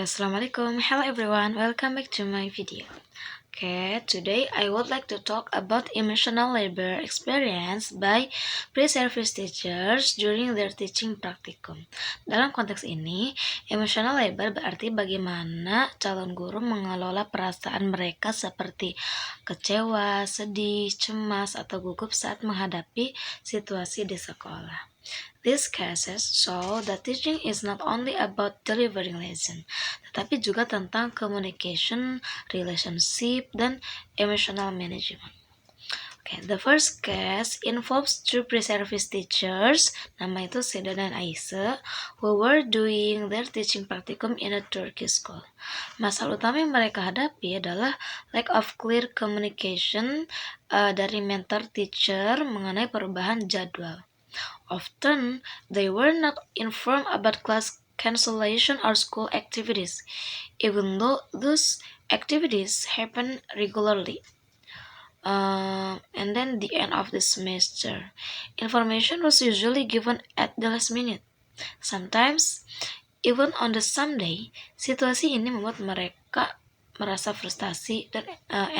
Assalamualaikum. Hello everyone, welcome back to my video. Today I would like to talk about emotional labor experienced by pre-service teachers during their teaching practicum. Dalam konteks ini, emotional labor berarti bagaimana calon guru mengelola perasaan mereka seperti kecewa, sedih, cemas, atau gugup saat menghadapi situasi di sekolah. These cases show that teaching is not only about delivering lesson, tetapi juga tentang communication, relationship, dan emotional management. The first case involves two pre-service teachers, nama itu Seda dan Aise, who were doing their teaching practicum in a Turkish school. Masalah utama yang mereka hadapi adalah lack of clear communication dari mentor teacher mengenai perubahan jadwal. Often, they were not informed about class cancellation or school activities, even though those activities happen regularly. And then the end of the semester, information was usually given at the last minute. Sometimes, even on the Sunday, situasi ini membuat mereka merasa frustasi dan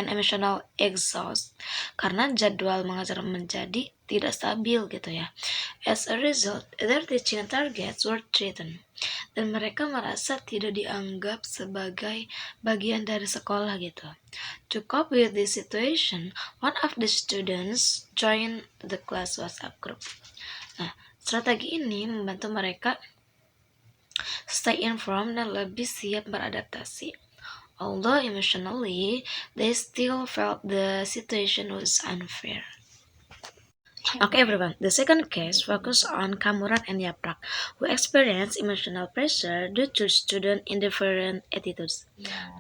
emotional exhaust karena jadwal mengajar menjadi tidak stabil gitu ya. As a result, their teaching targets were threatened dan mereka merasa tidak dianggap sebagai bagian dari sekolah gitu. To cope with this situation, one of the students joined the class WhatsApp group. Nah, strategi ini membantu mereka stay informed dan lebih siap beradaptasi. Although emotionally, they still felt the situation was unfair. Everyone, the second case focused on Kamuran and Yaprak, who experienced emotional pressure due to student indifferent attitudes.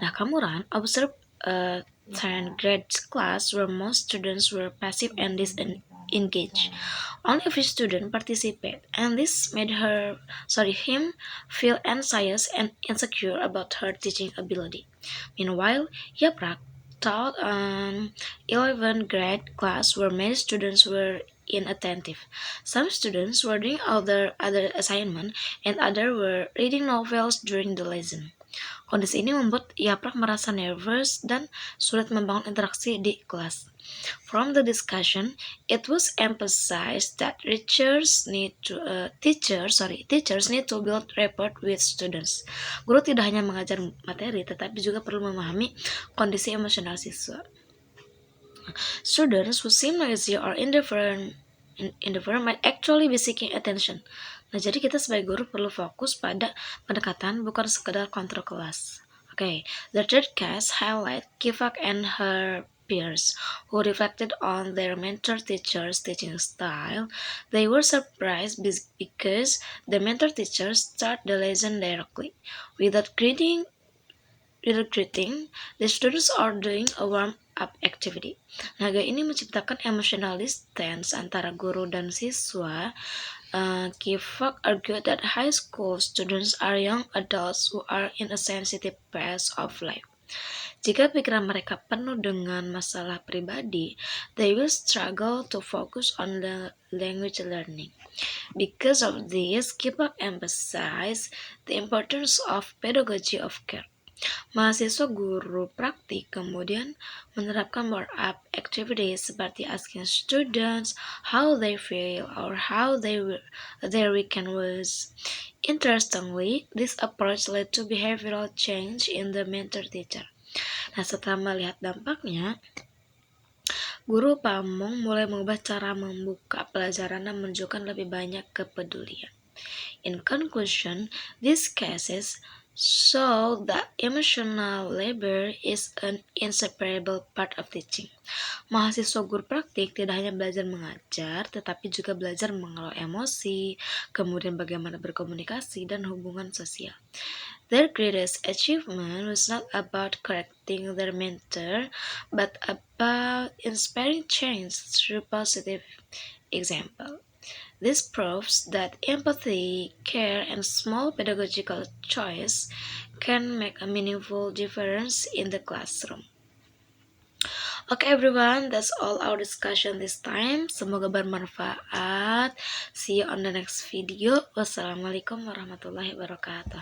Nah, Kamuran observed a 10th grade class where most students were passive and disengaged. Only a few students participated, and this made him feel anxious and insecure about her teaching ability. Meanwhile, Yaprak taught an 11th grade class where many students were inattentive. Some students were doing other assignment and others were reading novels during the lesson. Kondisi ini membuat Yaprak merasa nervous dan sulit membangun interaksi di kelas. From the discussion, it was emphasized that teachers need to build rapport with students. Guru tidak hanya mengajar materi, tetapi juga perlu memahami kondisi emosional siswa. Students who seem noisy or indifferent might actually be seeking attention. Nah, jadi kita sebagai guru perlu fokus pada pendekatan, bukan sekedar kontrol kelas. The third case highlight Kifak and her peers, who reflected on their mentor teacher's teaching style. They were surprised because the mentor teacher started the lesson directly, without greeting the students are doing a warm-up activity. Naga ini menciptakan emotional distance antara guru dan siswa. Kifak argued that high school students are young adults who are in a sensitive phase of life. Jika pikiran mereka penuh dengan masalah pribadi, they will struggle to focus on the language learning. Because of this, Kifak emphasized the importance of pedagogy of care. Mahasiswa guru praktik kemudian menerapkan warm-up activities seperti asking students how they feel or how their weekend was. Interestingly, this approach led to behavioral change in the mentor teacher. Nah, setelah melihat dampaknya, guru Pamong mulai mengubah cara membuka pelajaran dan menunjukkan lebih banyak kepedulian. In conclusion, these cases show that emotional labor is an inseparable part of teaching. Mahasiswa guru praktik tidak hanya belajar mengajar, tetapi juga belajar mengelola emosi, kemudian bagaimana berkomunikasi dan hubungan sosial. Their greatest achievement was not about correcting their mentor, but about inspiring change through positive example. This proves that empathy, care, and small pedagogical choice can make a meaningful difference in the classroom. Everyone, that's all our discussion this time. Semoga bermanfaat. See you on the next video. Wassalamualaikum warahmatullahi wabarakatuh.